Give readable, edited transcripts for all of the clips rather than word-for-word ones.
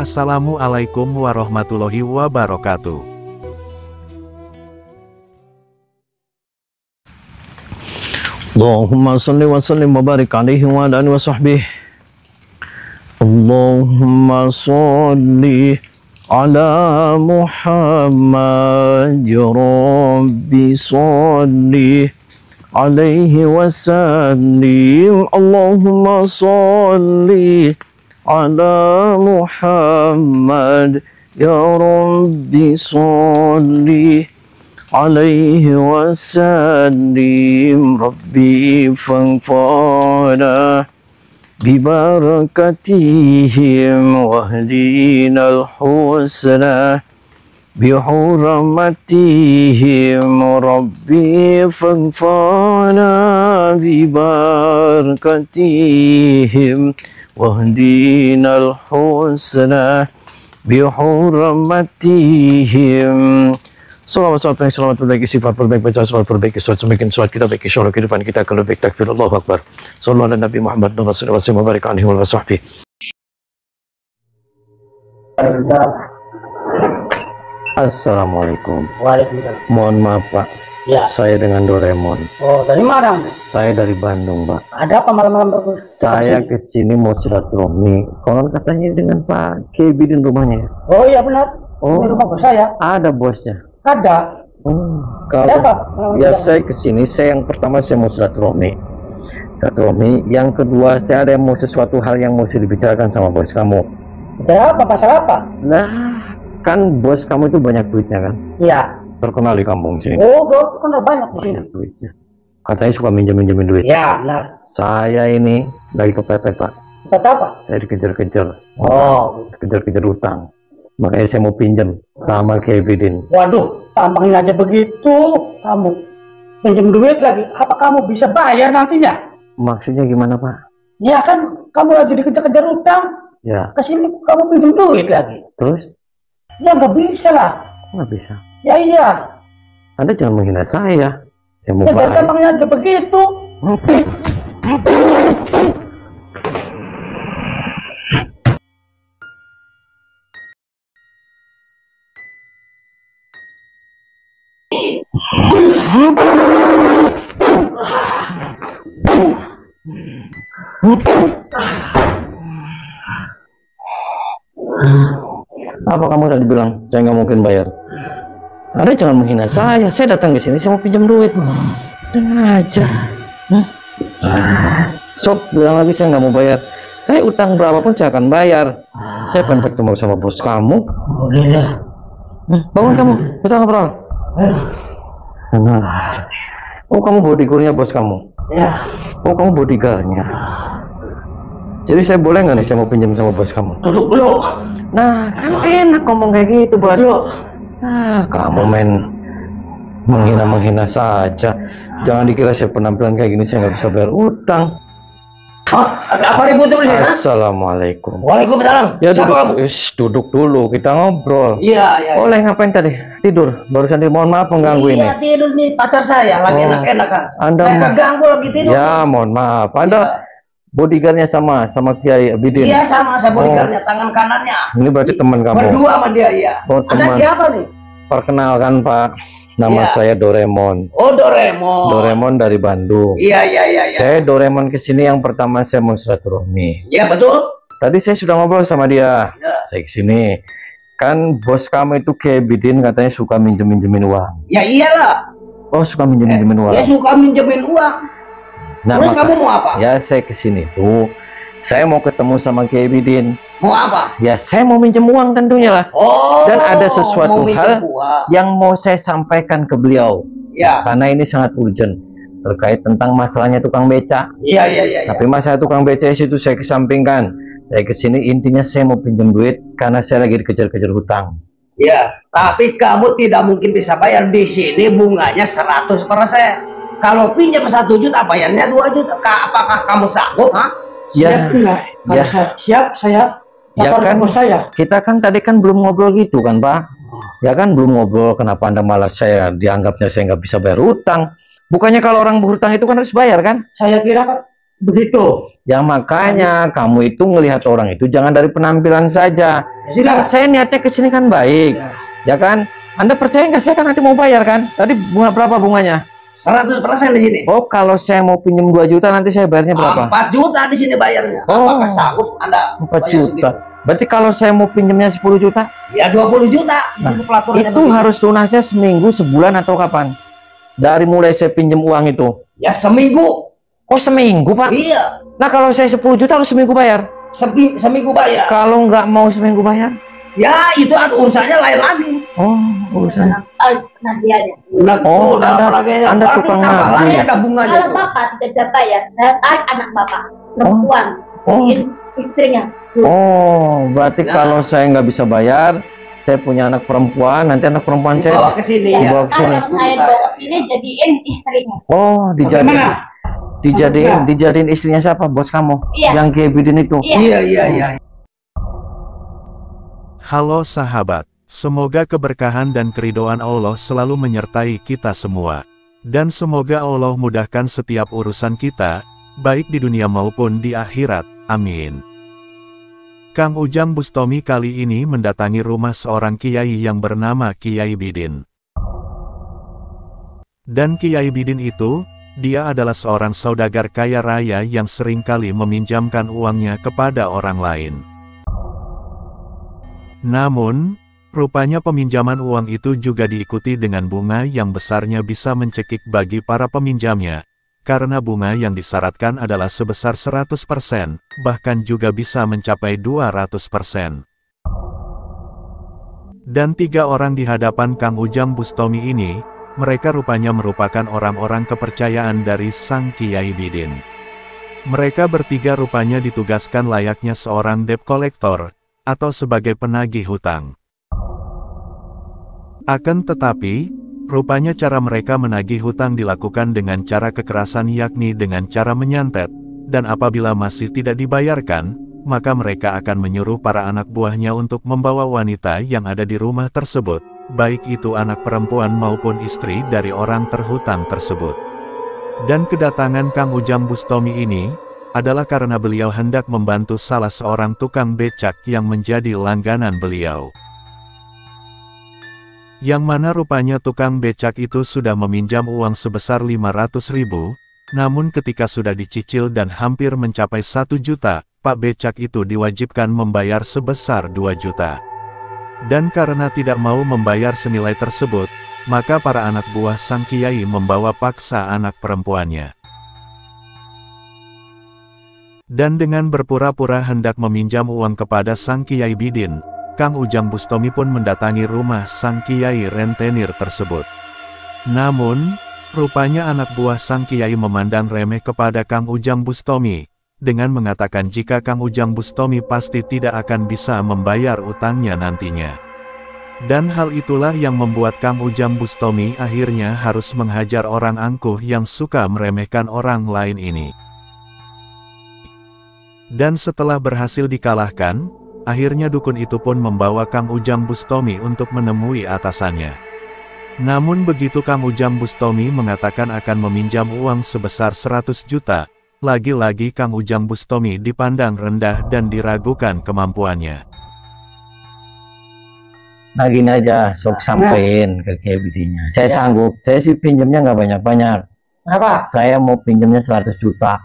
Assalamualaikum warahmatullahi wabarakatuh. Allahumma salli wa sallim wa barik alaihi wa ala alihi wa sahbihi. Allahumma salli ala Muhammad ya Rabbi salli alaihi wa sallim. Allahumma salli ala Muhammad ya Rabbi salli alaihi wa sallim. Rabbi fanfa'na bibarakatihim wahdina al-husna bihurmatihim. Rabbi fanfa'na bibarakatihim wahdina al-husna bihurmatihim. Salawat perbaiki sifat perbaiki baca salawat perbaiki suat semakin suat kita baiki syurga kehidupan kita akan lebih takbir Allahu Akbar. Sallallahu alaihi Nabi Muhammad Rasulullah sallallahu alaihi wa alihi wa sahbihi. Assalamualaikum. Waalaikumsalam. Mohon maaf Pak. Ya. Saya dengan Doraemon. Oh, dari mana? Saya dari Bandung Pak. Ada apa malam-malam bagus? Saya ke sini mau silaturahmi. Konon katanya dengan Pak Kebidin rumahnya. Oh iya benar. Oh. Ini rumah bos saya. Ada bosnya. Ada. Kalau Ada apa? ya saya ke sini, saya yang pertama saya mau silaturahmi. Yang kedua saya ada mau sesuatu hal yang mau dibicarakan sama bos kamu. Ada apa? Masalah apa? Nah, kan bos kamu itu banyak duitnya kan? Iya. Terkenal di kampung sini. Oh, bos kan banyak di sini. Banyak duitnya. Katanya suka minjem-minjemin duit. Ya, benar. Saya ini lagi kepepet Pak. Kata apa? Saya dikejar-kejar. Oh. Dikejar-kejar utang. Makanya saya mau pinjam sama Kevin. Waduh, tampangin aja begitu. Kamu pinjam duit lagi. Apa kamu bisa bayar nantinya? Maksudnya gimana Pak? Ya kan, kamu lagi dikejar-kejar utang. Ya. Kesini kamu pinjam duit lagi. Terus? Ya nggak bisa lah. Nggak bisa. Ya iya. Anda jangan menghina saya. Saya mau Ya biar bayar. tampangin aja begitu. Apa kamu tadi bilang saya nggak mungkin bayar? Anda jangan menghina saya. Saya datang ke sini saya mau pinjam duit. Tenang aja. Cok bilang lagi saya nggak mau bayar. Saya utang berapapun saya akan bayar. Saya pengen ketemu sama bos kamu. Bangun kamu, kita ngobrol. Nah. Oh kamu bodyguardnya bos kamu? Ya. Oh kamu bodyguardnya. Jadi saya boleh nggak nih saya mau pinjam sama bos kamu? Duduk dulu. Nah, kan enak ngomong kayak gitu, Bos. Nah, kamu main menghina-menghina saja. Jangan dikira saya penampilan kayak gini saya nggak bisa bayar utang. Oh, ada apa ributnya di sini? Assalamualaikum. Waalaikumsalam. Ya Siapa kamu? duduk dulu, kita ngobrol. Iya, iya. Oleh ngapain tadi? Tidur. Barusan mohon maaf mengganggu ini. Iya, tidur nih pacar saya, lagi Oh, enak-enak kan. Anda Saya keganggu lagi tidur. Ya, mohon maaf. Anda bodyguardnya sama Kiai Abidin. Iya, sama saya bodyguardnya, tangan kanannya. Ini berarti teman kamu. Berdua sama dia, iya. Oh, Anda teman. siapa nih? Perkenalkan Pak, nama Iya. saya Doraemon. Oh, Doraemon. Doraemon dari Bandung. Iya, iya, iya, iya. Saya Doraemon kesini yang pertama saya mau silaturahmi. Iya, betul. Tadi saya sudah ngobrol sama dia. Ya. Saya kesini. Kan bos kamu itu kayak Bidin katanya suka minjemin uang. Ya iyalah. Oh suka minjemin uang. Dia suka minjemin uang. Nah, Terus maka- kamu mau apa? Ya saya kesini tuh. Saya mau ketemu sama Kiai Bidin. Mau apa? Ya saya mau minjem uang tentunya lah. Oh. Dan ada sesuatu mau minjem hal uang. yang mau saya sampaikan ke beliau. Ya. Karena ini sangat urgent. Terkait tentang masalahnya tukang beca. Iya, iya, iya. Tapi masalah tukang beca itu saya kesampingkan. Saya kesini intinya saya mau pinjam duit karena saya lagi dikejar-kejar hutang. Ya, tapi kamu tidak mungkin bisa bayar di sini bunganya 100%. Kalau pinjam 1 juta bayarnya 2 juta. Apakah kamu sanggup, ha? Ya, Siap tidak? Kalau ya. saya siap, saya Ya lapor kan, ke bos saya. kita kan tadi kan belum ngobrol gitu kan Pak. Ya kan belum ngobrol kenapa Anda malah saya dianggapnya saya nggak bisa bayar utang. Bukannya kalau orang berhutang itu kan harus bayar kan? Saya kira Begitu. Ya makanya kamu itu ngelihat orang itu jangan dari penampilan saja. Sudah. Kan saya niatnya ke sini kan baik, ya kan? Anda percaya nggak, saya kan nanti mau bayar kan? Tadi bunga berapa bunganya? 100% di sini. Oh, kalau saya mau pinjam 2 juta nanti saya bayarnya berapa? 4 juta di sini bayarnya. Oh. Apakah sanggup Anda 4 bayar juta. segitu? Berarti kalau saya mau pinjamnya 10 juta, Ya 20 juta di nah, sini pelaturannya itu begitu. harus lunasnya seminggu, sebulan atau kapan? Dari mulai saya pinjam uang itu. Ya seminggu. Oh, seminggu, Pak? Iya. Nah, kalau saya 10 juta harus seminggu bayar. Seminggu bayar. Kalau nggak mau seminggu bayar? Ya itu urusannya lain lagi. Oh, urusan. Nanti aja. Oh, Anda Anda tukang nagih. ya ada bunganya. Kalau bapak tidak bisa bayar, saya tarik anak bapak perempuan, Oh. istrinya. Oh, berarti Ya. kalau saya nggak bisa bayar, saya punya anak perempuan, nanti anak perempuan Bawa saya. ke sini Dibawa ya. ke sini. Kalau saya bawa sini jadiin istrinya. Oh, dijadiin istrinya siapa? Bos kamu? Iya. Yang Gebidin itu. Iya. Iya. Halo sahabat, semoga keberkahan dan keridhaan Allah selalu menyertai kita semua. Dan semoga Allah mudahkan setiap urusan kita, baik di dunia maupun di akhirat, amin. Kang Ujang Bustomi kali ini mendatangi rumah seorang kiai yang bernama Kiai Bidin. Dan Kiai Bidin itu, dia adalah seorang saudagar kaya raya yang seringkali meminjamkan uangnya kepada orang lain. Namun, rupanya peminjaman uang itu juga diikuti dengan bunga yang besarnya bisa mencekik bagi para peminjamnya, karena bunga yang disyaratkan adalah sebesar 100%, bahkan juga bisa mencapai 200%. Dan 3 orang di hadapan Kang Ujang Bustomi ini, mereka rupanya merupakan orang-orang kepercayaan dari Sang Kiai Bidin. Mereka bertiga rupanya ditugaskan layaknya seorang debt collector, atau sebagai penagih hutang. Akan tetapi, rupanya cara mereka menagih hutang dilakukan dengan cara kekerasan, yakni dengan cara menyantet, dan apabila masih tidak dibayarkan, maka mereka akan menyuruh para anak buahnya untuk membawa wanita yang ada di rumah tersebut, baik itu anak perempuan maupun istri dari orang terhutang tersebut. Dan kedatangan Kang Ujang Bustomi ini, adalah karena beliau hendak membantu salah seorang tukang becak yang menjadi langganan beliau. Yang mana rupanya tukang becak itu sudah meminjam uang sebesar 500.000, namun ketika sudah dicicil dan hampir mencapai 1 juta, Pak becak itu diwajibkan membayar sebesar 2 juta. Dan karena tidak mau membayar senilai tersebut, maka para anak buah Sang Kiai membawa paksa anak perempuannya. Dan dengan berpura-pura hendak meminjam uang kepada Sang Kiai Bidin, Kang Ujang Bustomi pun mendatangi rumah Sang Kiai rentenir tersebut. Namun, rupanya anak buah Sang Kiai memandang remeh kepada Kang Ujang Bustomi, dengan mengatakan jika Kang Ujang Bustomi pasti tidak akan bisa membayar utangnya nantinya. Dan hal itulah yang membuat Kang Ujang Bustomi akhirnya harus menghajar orang angkuh yang suka meremehkan orang lain ini. Dan setelah berhasil dikalahkan, akhirnya dukun itu pun membawa Kang Ujang Bustomi untuk menemui atasannya. Namun begitu Kang Ujang Bustomi mengatakan akan meminjam uang sebesar 100 juta, lagi-lagi Kang Ujang Bustomi dipandang rendah dan diragukan kemampuannya. Nah gini aja, sok sampein ke Kiai Bidinnya. Saya sanggup, saya sih pinjamnya nggak banyak-banyak. Apa? Saya mau pinjamnya 100 juta.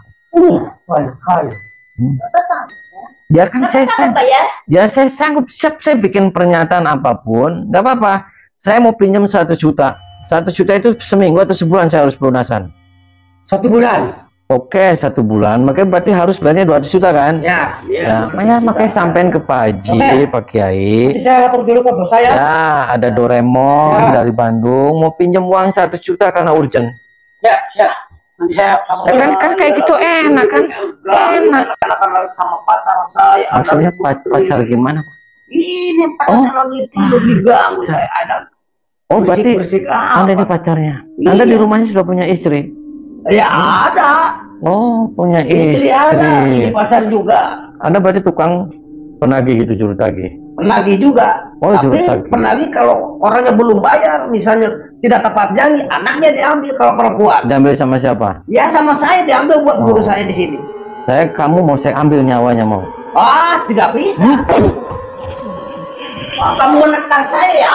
Banyak sekali. Bapak sanggup ya? Ya kan saya Bapak sanggup. bayar? Ya saya sanggup, siap saya bikin pernyataan apapun, nggak apa-apa. Saya mau pinjam 1 juta. 1 juta itu seminggu atau sebulan saya harus pelunasan. 1 bulan. Oke, 1 bulan, makanya berarti harus bayarnya 200 juta kan? Ya. Ya, makanya sampein ke Pak Haji, Pak Kiai. Saya lapor dulu ke bos saya. Ya, ada Doraemon dari Bandung, mau pinjam uang 1 juta karena urgent. Ya, siap. Nanti saya Ya kan kayak gitu enak kan? Enak. Karena sama pacar saya. Maksudnya pacar gimana? Ini pacar lagi tidur diganggu saya. Ada. Oh, berarti Bersih-bersih Anda ini pacarnya. Anda di rumahnya sudah punya istri? Ya ada. Oh, punya Istri ada. Ini istri. pacar juga. Anda berarti tukang penagih gitu, juru tagih. penagih juga. Oh, Tapi juru tagih. penagih kalau orangnya belum bayar, misalnya tidak tepat janji, anaknya diambil kalau perempuan. Diambil sama siapa? Ya sama saya diambil buat guru Oh. saya di sini. Kamu mau saya ambil nyawanya mau? Ah, tidak bisa. Ah, kamu menekan saya ya?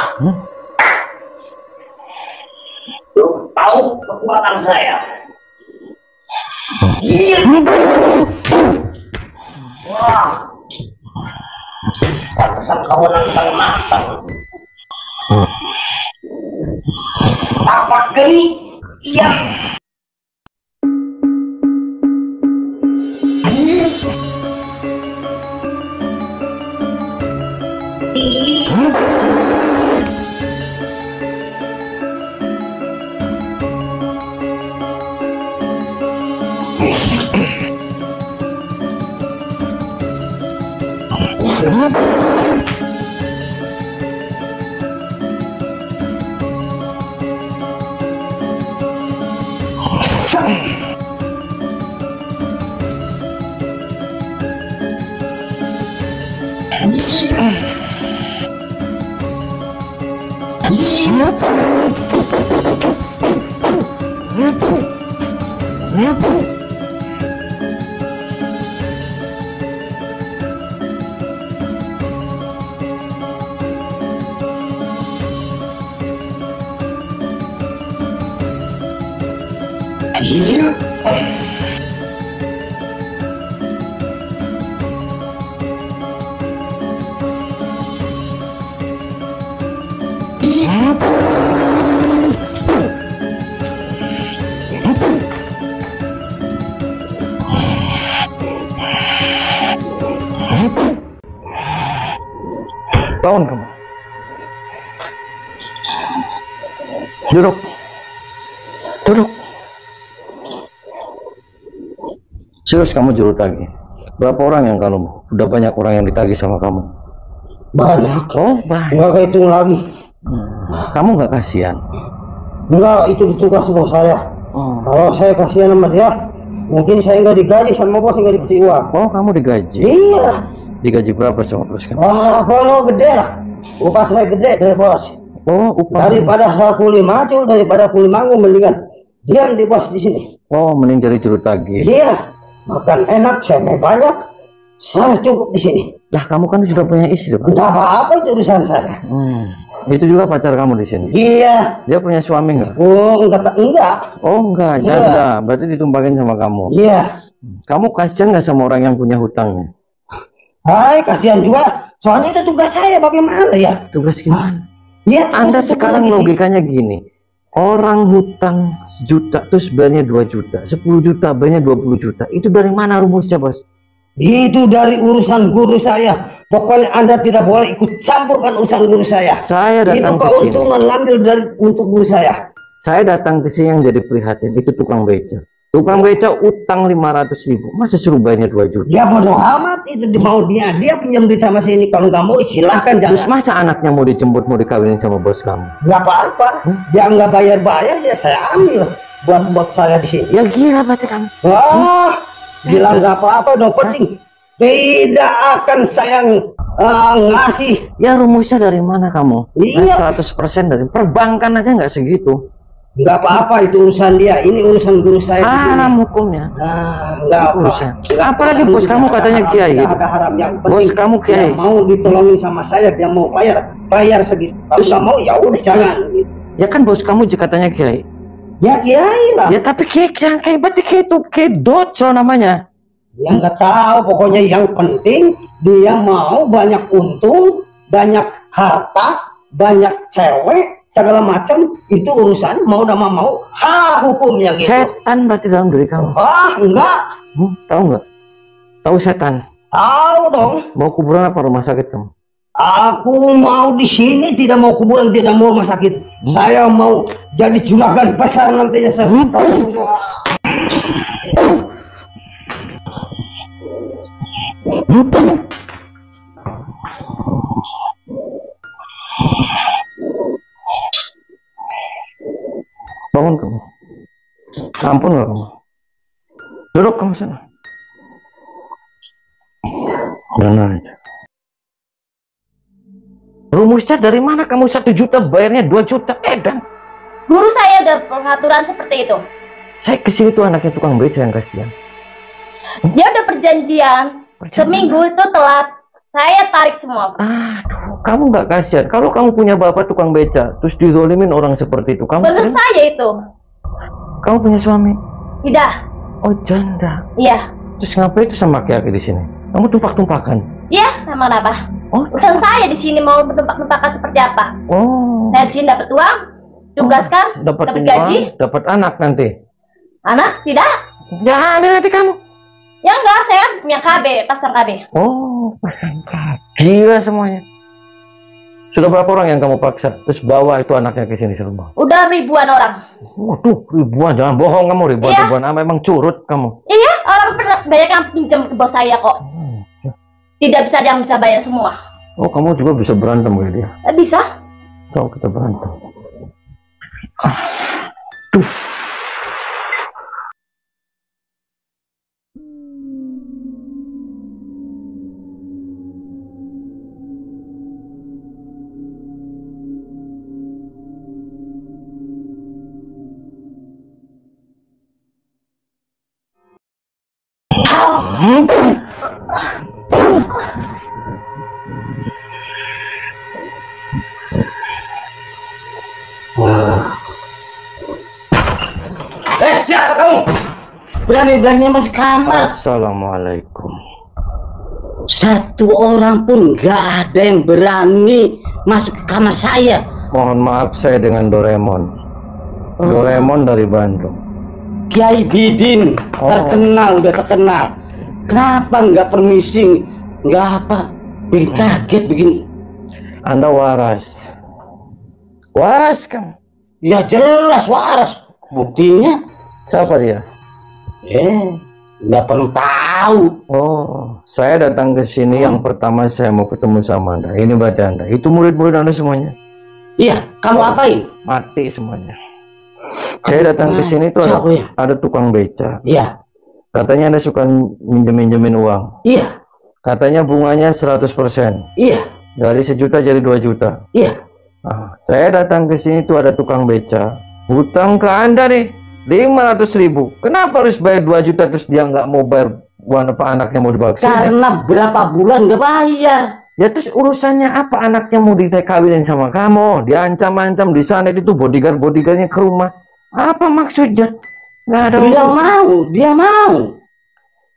Lu tahu kekuatan saya? Iya. Wah. Pantesan kamu nantang matang. Apa geni? Iya. Bangun kamu. Duduk. Duduk. Serius kamu juru tagih? Berapa orang yang kamu? Udah banyak orang yang ditagih sama kamu. Banyak. Oh, banyak. Enggak kehitung lagi. Kamu nggak kasihan? Enggak, itu tugas bos saya. Kalau saya kasihan sama dia, mungkin saya nggak digaji sama bos, nggak dikasih uang. Oh, kamu digaji? Iya. Digaji berapa sama bos kamu? Wah, kalau gede lah. Upah saya gede dari bos. Oh, upah. Daripada saya kuli macul, daripada kuli manggung, mendingan diam di bos di sini. Oh, mending jadi juru tagih. Iya. Makan enak, saya mau banyak. Saya cukup di sini. Lah, kamu kan sudah punya istri, Pak. Entah apa-apa itu urusan saya. Itu juga pacar kamu di sini. Iya. Dia punya suami nggak? Oh, enggak. Oh, enggak, Iya. janda. Berarti ditumpahin sama kamu. Iya. Kamu kasihan nggak sama orang yang punya hutangnya? Hai, kasihan juga. Soalnya itu tugas saya, bagaimana ya? Tugas gimana? Iya. Anda tugas sekarang lagi. logikanya gini. Orang hutang 1 juta terus bayarnya 2 juta, 10 juta bayarnya 20 juta. Itu dari mana rumusnya, Bos? Itu dari urusan guru saya. Pokoknya Anda tidak boleh ikut campurkan urusan guru saya. Saya Itu datang ke sini. keuntungan ambil dari untuk guru saya. Saya datang ke sini yang jadi prihatin itu tukang beca. Tukang beca utang 500.000, masa suruh bayarnya 2 juta? Ya bodoh amat, itu mau dia pinjam duit sama sini. Kalau nggak mau silahkan Terus jangan. masa anaknya mau dijemput, mau dikawinin sama bos kamu? Nggak apa-apa. Dia nggak bayar ya saya ambil buat saya di sini. Ya gila berarti kamu. Wah, bilang nggak apa-apa dong, penting. Tidak akan saya ngasih. Ya rumusnya dari mana kamu? Iya. 100% dari perbankan aja nggak segitu. Nggak apa-apa, itu urusan dia. Ini urusan guru saya di sini. Haram hukumnya. Nah, nggak apa. Urusan. Nggak Apalagi apa. bos kamu Nggak katanya ada kiai haram, gitu. nggak ada haram. Yang Bos penting kamu kiai. dia mau ditolongin sama saya, dia mau bayar segitu. Kalau nggak mau ya udah jangan. Ya kan bos kamu katanya kiai. Ya kiai lah. Ya tapi kiai berarti kiai itu kiai docol namanya. Yang nggak tahu, pokoknya yang penting dia mau banyak untung, banyak harta, banyak cewek, segala macam. Itu urusan mau nama mau, hukumnya gitu. Setan berarti dalam diri kamu. Enggak. Tahu nggak? Tahu setan? Tahu dong. Mau kuburan apa rumah sakit kamu? Aku mau di sini, tidak mau kuburan, tidak mau rumah sakit. Saya mau jadi juragan besar nantinya. Bangun kamu. Ampun nggak kamu? Duduk kamu sana. Benar aja. Rumusnya dari mana kamu 1 juta bayarnya 2 juta? Dan Guru saya ada pengaturan seperti itu. saya kesini tuh anaknya tukang beca yang kasihan. Dia udah perjanjian. Seminggu itu telat. Saya tarik semua. Aduh, kamu nggak kasihan? Kalau kamu punya bapak tukang beca, terus dizolimin orang seperti itu, kamu Menurut saya itu. Kamu punya suami? Tidak. Oh, janda. Iya. Terus ngapain itu sama laki-laki di sini? Kamu tumpak-tumpakan? Iya, emang apa? Oh, Urusan saya di sini mau menumpak-numpakan seperti apa? oh. Saya di sini dapat uang, tugaskan, Dapat uang, gaji. dapat anak nanti. Anak tidak? Ya, ada nanti kamu. Ya enggak, saya punya KB, pasar KB. Oh, pasangka. Gila semuanya. Sudah berapa orang yang kamu paksa? Terus bawa itu anaknya ke sini semua? Udah ribuan orang. Waduh, ribuan. Jangan bohong kamu, ribuan-ribuan. Memang curut kamu. Iya, orang pernah banyak yang pinjam ke bos saya kok. Tidak bisa ada yang bisa bayar semua. Oh, kamu juga bisa berantem kayak dia. Bisa? Tahu kita berantem. Siapa kamu? Berani-beraninya masuk kamar. Assalamualaikum. Satu orang pun nggak ada yang berani masuk ke kamar saya. Mohon maaf, saya dengan Doraemon. Doraemon dari Bandung. Kiai Bidin, terkenal, udah terkenal. Kenapa nggak permisi? Nggak apa? Bikin kaget, bikin. Anda waras. Waras kamu. Ya jelas waras. Buktinya, Siapa dia? nggak perlu tahu. Oh, saya datang ke sini yang pertama saya mau ketemu sama Anda. Ini baca Anda. Itu murid-murid Anda semuanya. Iya, kamu apain? Mati semuanya. Saya datang ke sini tuh ada tukang beca. Iya, Katanya Anda suka minjem-minjemin uang. iya, Katanya bunganya 100%. iya, Dari 1 juta jadi 2 juta. iya. Saya datang ke sini tuh ada tukang beca. Hutang ke Anda nih 500.000. Kenapa harus bayar 2 juta terus dia nggak mau bayar uang apa anaknya mau dibawa ke sini? Karena berapa bulan nggak bayar. Ya terus urusannya apa anaknya mau dikawinin sama kamu? Diancam-ancam di sana itu bodyguard-bodyguardnya ke rumah. Apa maksudnya? Nggak ada Dia urusan. mau, dia mau.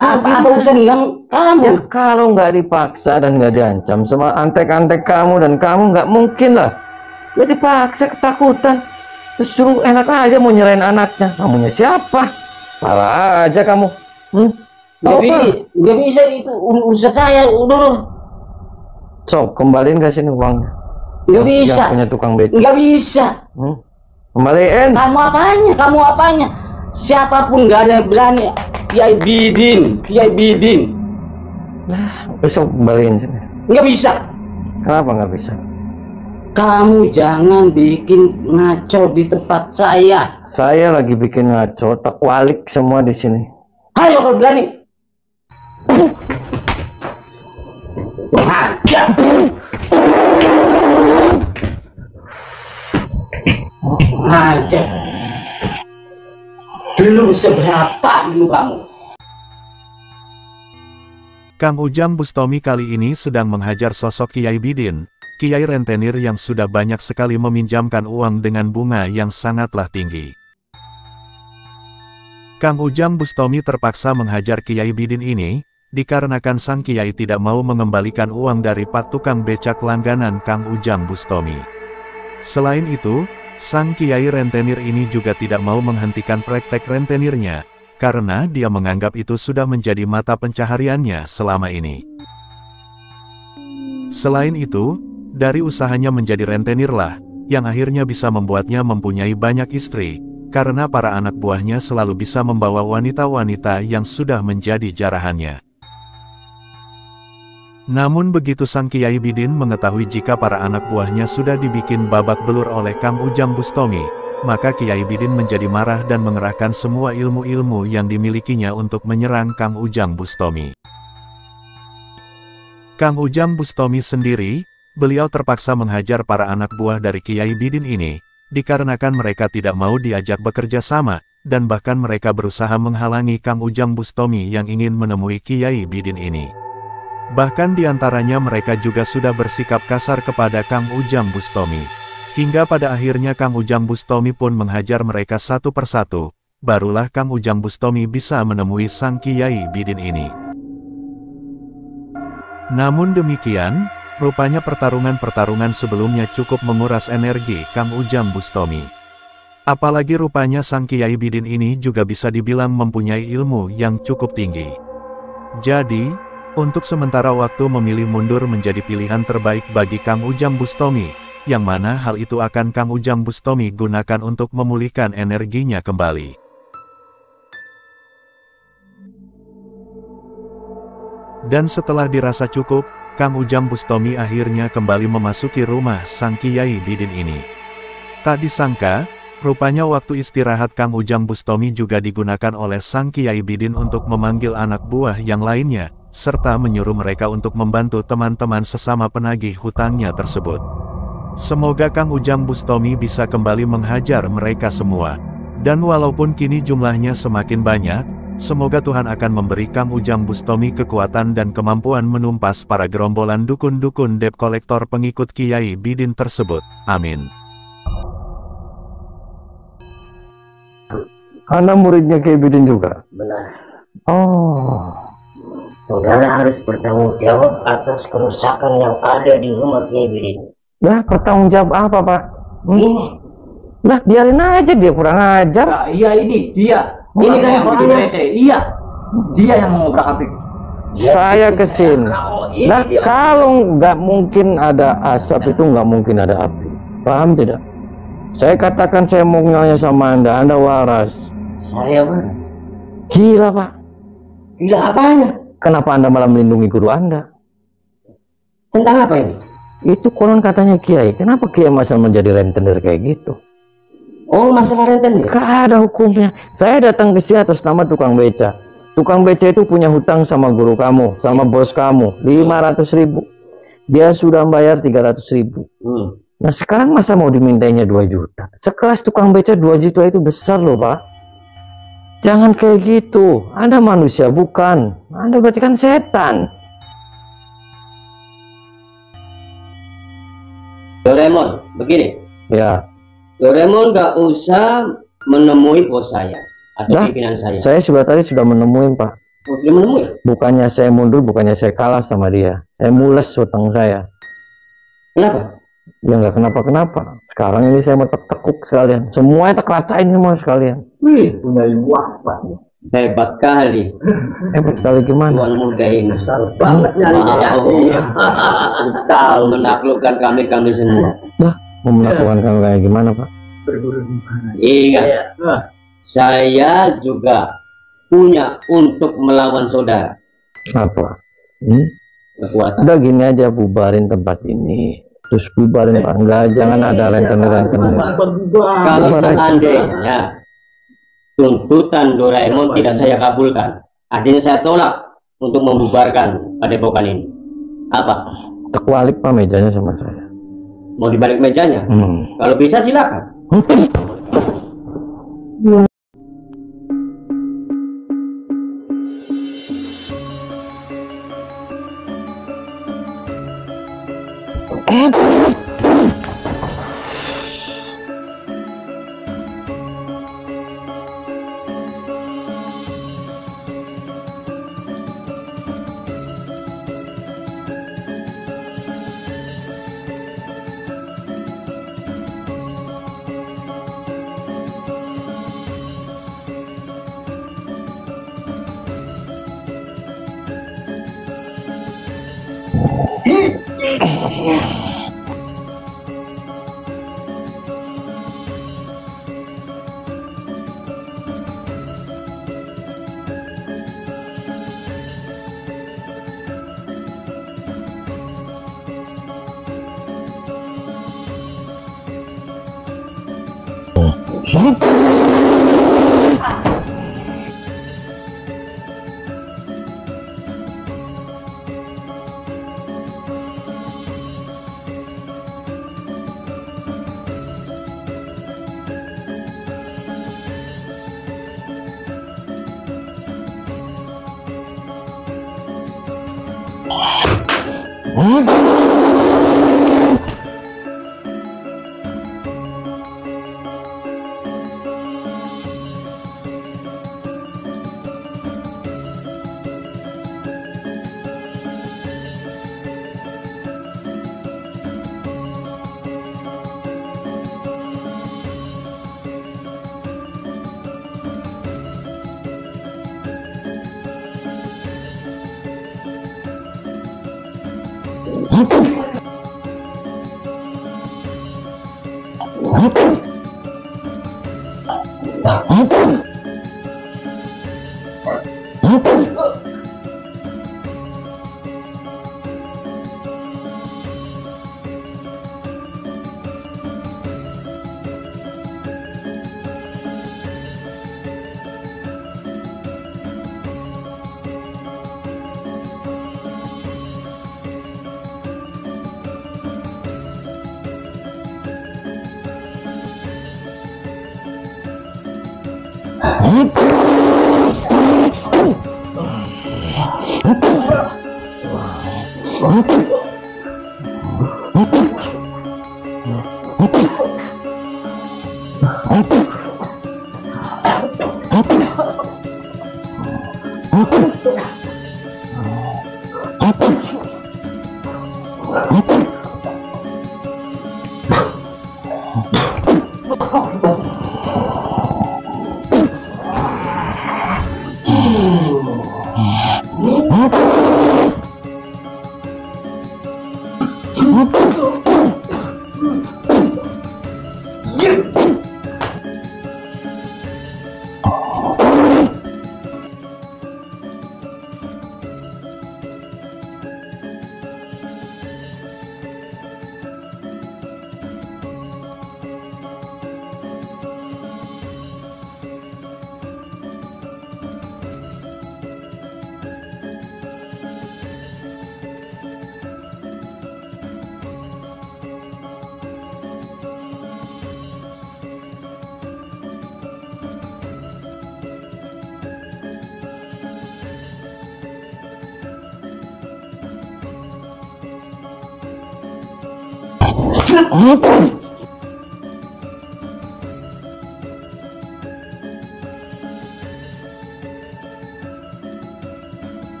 Apa urusan dengan kamu? Ya kalau nggak dipaksa dan nggak diancam sama antek-antek kamu dan kamu nggak mungkin lah. Ya dipaksa ketakutan. Terus suruh enak aja mau nyerahin anaknya. Kamunya siapa? Parah aja kamu. Nggak bisa itu urusan saya dulu. So, kembaliin ke sini uangnya. Nggak bisa. Yang punya tukang beca. Nggak bisa. Kembaliin. Kamu apanya? Kamu apanya? Siapapun nggak ada yang berani. Kiai Bidin, Kiai Bidin. Nah, besok kembaliin sini. Nggak bisa. Kenapa nggak bisa? Kamu jangan bikin ngaco di tempat saya. Saya lagi bikin ngaco, tak walik semua di sini. Ayo kalau berani. Aja. Belum seberapa dulu kamu. Kang Ujang Bustami kali ini sedang menghajar sosok Kiai Bidin, Kiai rentenir yang sudah banyak sekali meminjamkan uang dengan bunga yang sangatlah tinggi. Kang Ujang Bustami terpaksa menghajar Kiai Bidin ini, dikarenakan sang Kiai tidak mau mengembalikan uang dari pak tukang becak langganan Kang Ujang Bustami. Selain itu, sang Kiai rentenir ini juga tidak mau menghentikan praktek rentenirnya, karena dia menganggap itu sudah menjadi mata pencahariannya selama ini. Selain itu, dari usahanya menjadi rentenirlah, yang akhirnya bisa membuatnya mempunyai banyak istri, karena para anak buahnya selalu bisa membawa wanita-wanita yang sudah menjadi jarahannya. Namun begitu sang Kiai Bidin mengetahui jika para anak buahnya sudah dibikin babak belur oleh Kang Ujang Bustami, maka Kiai Bidin menjadi marah dan mengerahkan semua ilmu-ilmu yang dimilikinya untuk menyerang Kang Ujang Bustami. Kang Ujang Bustami sendiri, beliau terpaksa menghajar para anak buah dari Kiai Bidin ini, dikarenakan mereka tidak mau diajak bekerja sama, dan bahkan mereka berusaha menghalangi Kang Ujang Bustomi yang ingin menemui Kiai Bidin ini. Bahkan diantaranya mereka juga sudah bersikap kasar kepada Kang Ujang Bustomi. Hingga pada akhirnya Kang Ujang Bustomi pun menghajar mereka satu persatu, barulah Kang Ujang Bustomi bisa menemui sang Kiai Bidin ini. Namun demikian, rupanya pertarungan-pertarungan sebelumnya cukup menguras energi Kang Ujang Bustomi. Apalagi rupanya sang Kiai Bidin ini juga bisa dibilang mempunyai ilmu yang cukup tinggi. Jadi, untuk sementara waktu memilih mundur menjadi pilihan terbaik bagi Kang Ujang Bustomi, yang mana hal itu akan Kang Ujang Bustomi gunakan untuk memulihkan energinya kembali. Dan setelah dirasa cukup, Kang Ujang Bustomi akhirnya kembali memasuki rumah sang Kiai Bidin ini. Tak disangka, rupanya waktu istirahat Kang Ujang Bustomi juga digunakan oleh sang Kiai Bidin untuk memanggil anak buah yang lainnya, serta menyuruh mereka untuk membantu teman-teman sesama penagih hutangnya tersebut. Semoga Kang Ujang Bustomi bisa kembali menghajar mereka semua. Dan walaupun kini jumlahnya semakin banyak, semoga Tuhan akan memberi Kang Ujang Bustomi kekuatan dan kemampuan menumpas para gerombolan dukun-dukun debt kolektor pengikut Kiai Bidin tersebut. Amin. Anda muridnya Kiai Bidin juga? Benar. Oh, Saudara harus bertanggung jawab atas kerusakan yang ada di rumah Kiai Bidin. lah bertanggung jawab apa, Pak? Ini. Lah biarin aja, dia kurang ajar. Nah, iya ini dia. Ini kan yang orangnya. rese. Iya. Dia yang mau berakabrik. Saya kesini. Nah, kalau nggak mungkin ada asap itu nggak mungkin ada api. Paham tidak? Saya katakan saya mau nanya sama Anda waras. Saya waras. Gila, Pak. Gila apanya? Kenapa Anda malah melindungi guru Anda? Tentang apa ini? Itu konon katanya Kiai. Kenapa Kiai masih menjadi rentenir kayak gitu? Oh, masalah rentenir. Gak ada hukumnya. Saya datang ke sini atas nama tukang beca. Tukang beca itu punya hutang sama guru kamu, sama bos kamu, 500.000. Dia sudah bayar 300.000. Nah sekarang masa mau dimintainya 2 juta? Sekelas tukang beca 2 juta itu besar loh, Pak. Jangan kayak gitu. Anda manusia bukan. Anda berarti kan setan. Doraemon, begini. Ya. Doraemon gak usah menemui bos saya atau Nah, pimpinan saya. saya tadi sudah menemuin, Pak. Oh, sudah menemui? Bukannya saya mundur, bukannya saya kalah sama dia. Saya mules hutang saya. Kenapa? Ya nggak kenapa-kenapa. Sekarang ini saya mau tekuk sekalian. Semuanya terkelacain semua sekalian. Wih, punya uang, Pak. Hebat kali. Hebat kali gimana? Tuan muda ini. Banget nyarinya ya. Tahu menaklukkan kami semua. Nah, mau melakukan kamu kayak gimana, Pak? Ingat, Iya. saya juga punya untuk melawan saudara. Apa? Kekuatan. Udah gini aja, bubarin tempat ini. Terus bubarin, Pak. Enggak, jangan ada rentenir-rentenir. Kalau seandainya tuntutan Doraemon tidak saya kabulkan, artinya saya tolak untuk membubarkan padepokan ini. Apa? Terbalik, Pak, mejanya sama saya. Mau dibalik mejanya? Kalau bisa silakan.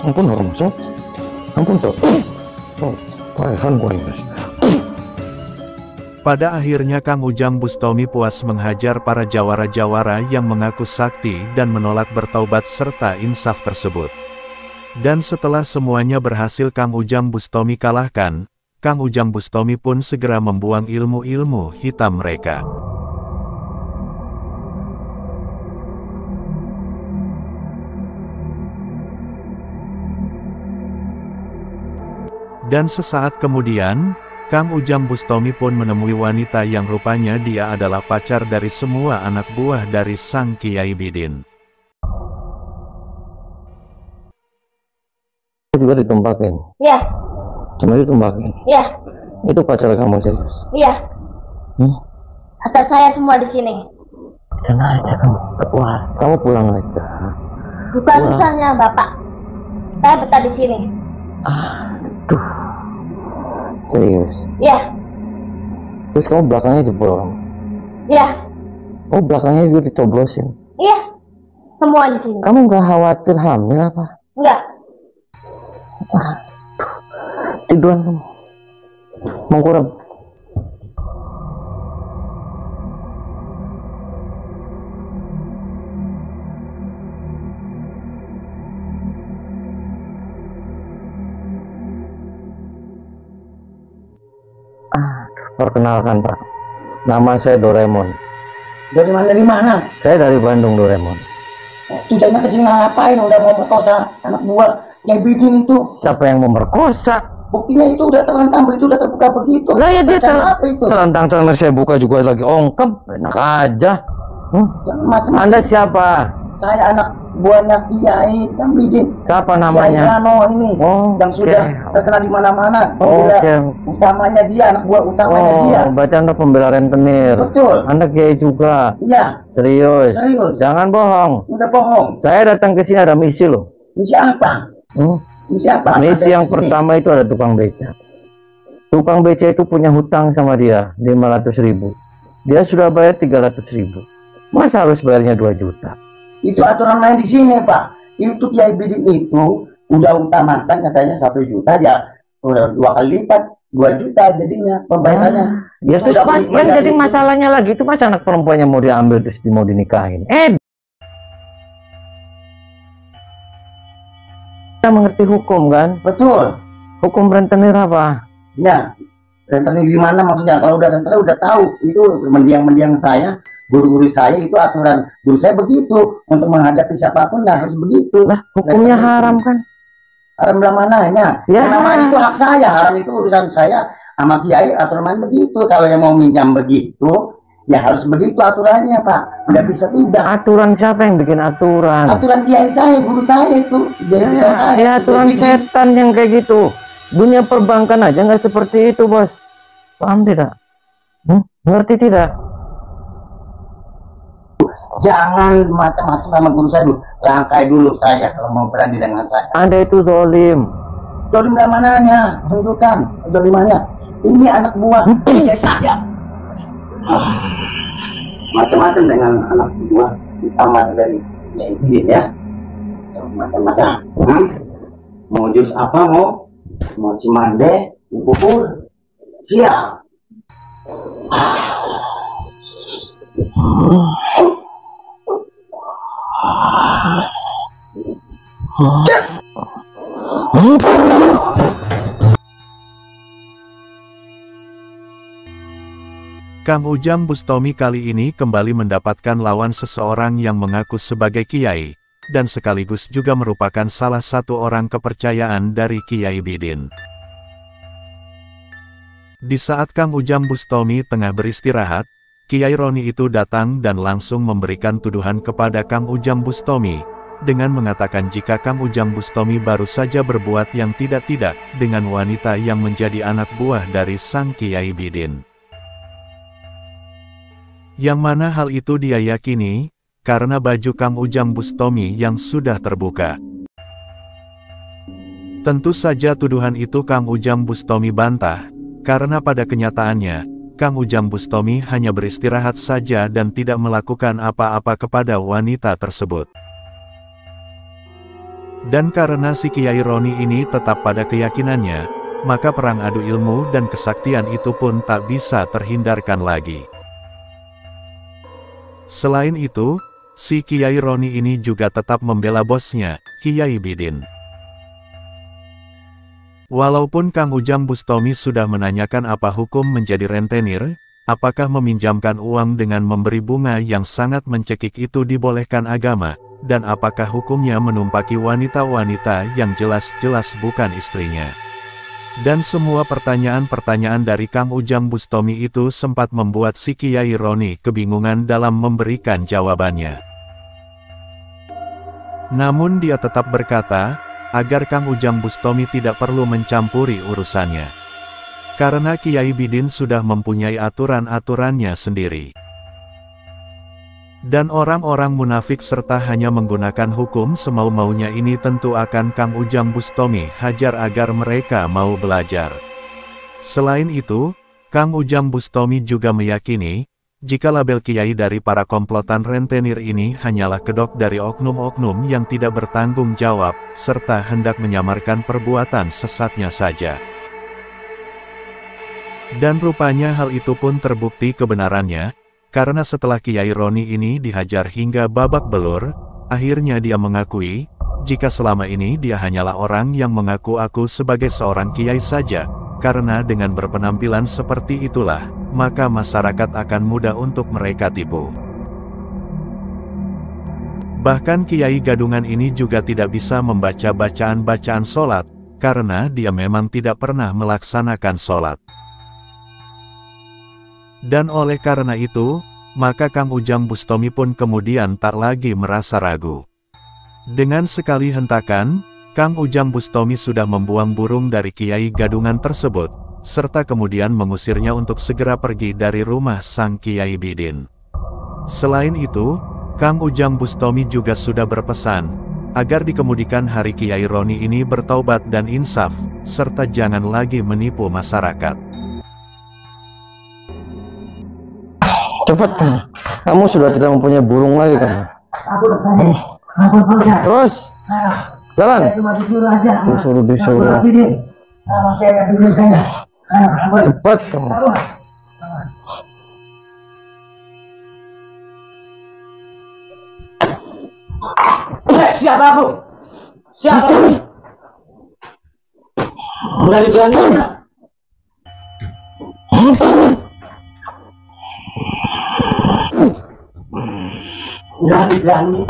Ampun orang masuk. Ampun tuh. Oh, parehan gua ini. Pada akhirnya Kang Ujang Bustomi puas menghajar para jawara-jawara yang mengaku sakti dan menolak bertaubat serta insaf tersebut. Dan setelah semuanya berhasil Kang Ujang Bustomi kalahkan, Kang Ujang Bustomi pun segera membuang ilmu-ilmu hitam mereka. Dan sesaat kemudian, Kang Ujang Bustomi pun menemui wanita yang rupanya dia adalah pacar dari semua anak buah dari Sang Kiai Bidin. Juga ditumpakin. Iya. Cuma ditumpakin. Iya. Itu pacar kamu serius? Iya. Pacar saya semua di sini. Jangan aja kamu. Wah, kamu pulang aja. Bukan urusannya Bapak. Saya betah di sini. Aduh. Serius? Iya. Terus kamu belakangnya jebol? Iya. Oh, belakangnya juga dicoblosin? Iya. Semua di sini. Kamu nggak khawatir hamil apa? Enggak. Tiduran kamu. Mengkurang. Perkenalkan Pak, nama saya Doraemon. Dari mana? Saya dari Bandung, Doraemon. Tudangnya kesini ngapain? Udah mau merkosa anak buah yang bikin itu. Siapa yang memerkosa? Buktinya itu udah terlentang, itu udah terbuka begitu. Lah ya dia apa itu? terlentang-terlentang saya buka juga lagi ongkep, enak aja. Jangan macam. Anda siapa? Saya anak buahnya Kiai kan bikin. Siapa Kiai namanya? Rano ini Oh, yang oke. sudah terkenal di mana-mana. Oh, Udah oke. utamanya dia, anak buah utamanya dia. Oh, berarti Anda pembela rentenir. Betul. Anda kiai juga. Iya, Serius. serius. Jangan bohong. Udah bohong. Saya datang ke sini ada misi loh. Misi apa? Misi apa? Misi Ada yang di sini. pertama itu ada tukang beca. Tukang beca itu punya hutang sama dia 500.000. Dia sudah bayar 300.000. Masa harus bayarnya 2 juta? Itu aturan main di sini, Pak. Itu Kiai Bidin itu udah utamakan katanya 1 juta ya. Udah 2 kali lipat, 2 juta jadinya pembayarannya. Ya terus Udah Mas, beli yang dari jadi itu. masalahnya lagi itu masa anak perempuannya mau diambil terus mau dinikahin. Kita mengerti hukum kan? Betul. Hukum rentenir apa? Ya. Rentenir di mana maksudnya? Kalau udah rentenir udah tahu. Itu mendiang-mendiang saya, guru-guru saya itu aturan guru saya begitu. Untuk menghadapi siapapun harus begitu. Lah, hukumnya Rentenir. haram kan? Haram dalam mananya? Ya. Yang namanya itu hak saya, haram itu urusan saya sama Kiai aturan main begitu. Kalau yang mau minjam begitu, ya harus begitu aturannya, Pak. Tidak bisa tidak. Aturan siapa yang bikin aturan? Aturan Kiai saya, guru saya itu. Jadi Ya aturan setan yang kayak gitu. Dunia perbankan aja nggak seperti itu, bos. Paham tidak? Ngerti tidak? Jangan macam-macam sama guru saya dulu. Langkai dulu saya kalau mau berani dengan saya. Anda itu zolim. Dolim dari mananya? Tunjukkan dolimannya. Ini anak buah saya. Macam-macam dengan anak buah utama dari ini ya. Macam-macam. Mau jus apa mau cimande, bubur, siap. Kang Ujang Bustomi kali ini kembali mendapatkan lawan seseorang yang mengaku sebagai kiai, dan sekaligus juga merupakan salah satu orang kepercayaan dari Kiai Bidin. Di saat Kang Ujang Bustomi tengah beristirahat, Kiai Roni itu datang dan langsung memberikan tuduhan kepada Kang Ujang Bustomi, dengan mengatakan jika Kang Ujang Bustomi baru saja berbuat yang tidak-tidak dengan wanita yang menjadi anak buah dari sang Kiai Bidin. Yang mana hal itu dia yakini, karena baju Kang Ujang Bustomi yang sudah terbuka. Tentu saja tuduhan itu Kang Ujang Bustomi bantah, karena pada kenyataannya, Kang Ujang Bustomi hanya beristirahat saja dan tidak melakukan apa-apa kepada wanita tersebut. Dan karena si Kiai Roni ini tetap pada keyakinannya, maka perang adu ilmu dan kesaktian itu pun tak bisa terhindarkan lagi. Selain itu, si Kiai Roni ini juga tetap membela bosnya, Kiai Bidin. Walaupun Kang Ujang Bustomi sudah menanyakan apa hukum menjadi rentenir, apakah meminjamkan uang dengan memberi bunga yang sangat mencekik itu dibolehkan agama, dan apakah hukumnya menumpaki wanita-wanita yang jelas-jelas bukan istrinya. Dan semua pertanyaan-pertanyaan dari Kang Ujang Bustomi itu sempat membuat si Kiai Roni kebingungan dalam memberikan jawabannya. Namun dia tetap berkata, agar Kang Ujang Bustomi tidak perlu mencampuri urusannya. Karena Kiai Bidin sudah mempunyai aturan-aturannya sendiri. Dan orang-orang munafik serta hanya menggunakan hukum semau-maunya ini tentu akan Kang Ujang Bustomi hajar agar mereka mau belajar. Selain itu, Kang Ujang Bustomi juga meyakini, jika label kiai dari para komplotan rentenir ini hanyalah kedok dari oknum-oknum yang tidak bertanggung jawab, serta hendak menyamarkan perbuatan sesatnya saja. Dan rupanya hal itu pun terbukti kebenarannya, karena setelah Kiai Roni ini dihajar hingga babak belur, akhirnya dia mengakui, jika selama ini dia hanyalah orang yang mengaku-aku sebagai seorang kiai saja, karena dengan berpenampilan seperti itulah, maka masyarakat akan mudah untuk mereka tipu. Bahkan Kiai Gadungan ini juga tidak bisa membaca bacaan-bacaan sholat, karena dia memang tidak pernah melaksanakan sholat. Dan oleh karena itu, Maka Kang Ujang Bustomi pun kemudian tak lagi merasa ragu. Dengan sekali hentakan, Kang Ujang Bustomi sudah membuang burung dari Kiai Gadungan tersebut, serta kemudian mengusirnya untuk segera pergi dari rumah sang Kiai Bidin. Selain itu, Kang Ujang Bustomi juga sudah berpesan, agar di kemudian hari Kiai Roni ini bertaubat dan insaf, serta jangan lagi menipu masyarakat. Cepat, kamu sudah tidak mempunyai burung lagi kan? Terus, jalan. Disuruh. Cepat kamu. Siapa aku? Siapa aku? Berani-berani. Berani-berani.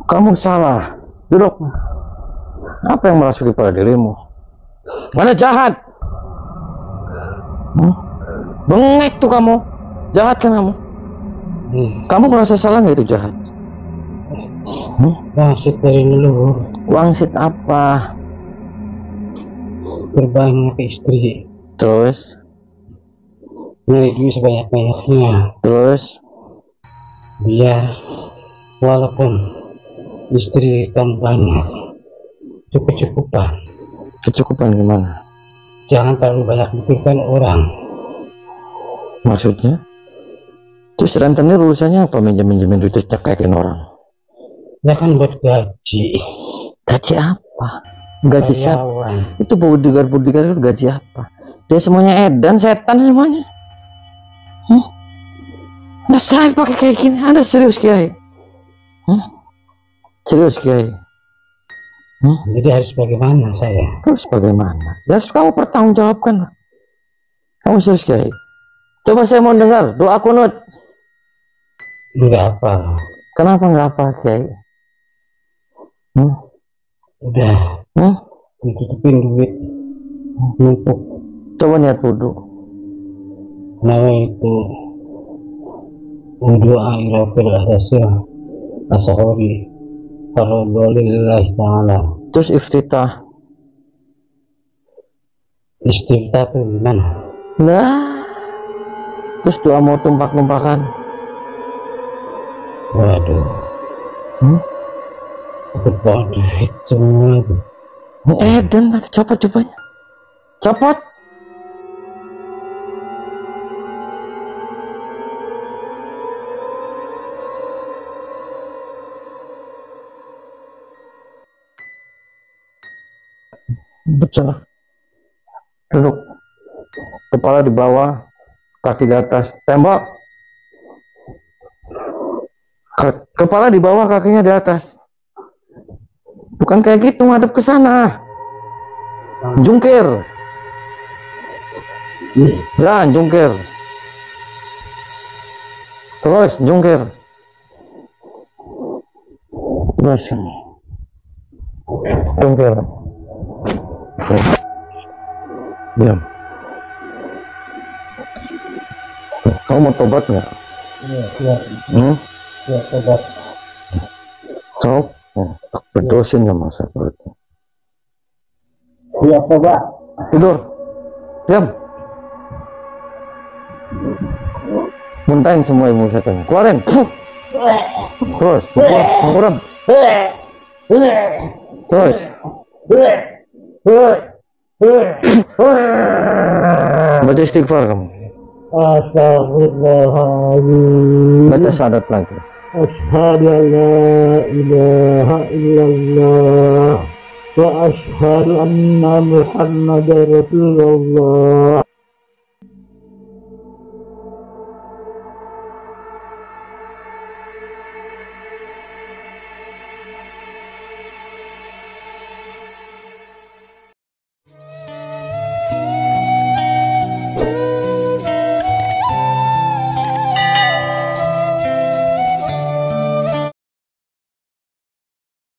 Kamu salah. Duduk. Apa yang merasuki pada dirimu? Mana jahat? Bengek tuh kamu. Jahat kan kamu? Kamu merasa salah nggak itu jahat? Wangsit dari leluhur. Wangsit apa? Berbanyak istri. Terus? Miliki sebanyak-banyaknya. Terus? Biar walaupun istri kamu banyak, cukup-cukupan. Kecukupan gimana? Jangan terlalu banyak memikirkan orang. Maksudnya? Terus rentenir urusannya apa? Minjem-minjemin duit cekekin orang? Ya kan buat gaji. Gaji apa? Gaji siapa? Karyawan. Itu bodyguard itu gaji apa? Dia semuanya edan, setan semuanya. Nggak saya pakai kayak gini. Anda serius Kiai? Serius Kiai? Jadi harus bagaimana saya? Terus bagaimana? Ya harus kamu pertanggungjawabkan. Kamu serius Kiai? Coba saya mau dengar doa kunut. Enggak apa. Kenapa nggak apa Kiai? Udah. Ditutupin duit. Numpuk. Coba niat wudhu. Nama itu wudhu airafil hasil asahori faradolillahi ta'ala. Terus iftitah. Istiftah itu gimana? Nah. Terus doa mau tumpak-tumpakan. Waduh. Itu bawa duit semua itu. Dan copot-copotnya. Copot. Betul. Duduk. Kepala di bawah, kaki di atas. Tembok. Kepala di bawah, kakinya di atas. Bukan kayak gitu, ngadep ke sana. Jungkir. Ya, jungkir. Terus jungkir. Terus. Jungkir. Diam. Kamu mau tobat nggak? Iya, tobat. Sok. Tak berdosin sama saya berarti. Siap, Pak. Tidur. Diam. Muntahin semua ilmu setan. Keluarin. Terus. Kurang. Terus. Baca istighfar kamu. Astagfirullahaladzim. Baca syahadat lagi. Asyhadu an la ilaha illallah wa asyhadu anna Muhammadar Rasulullah.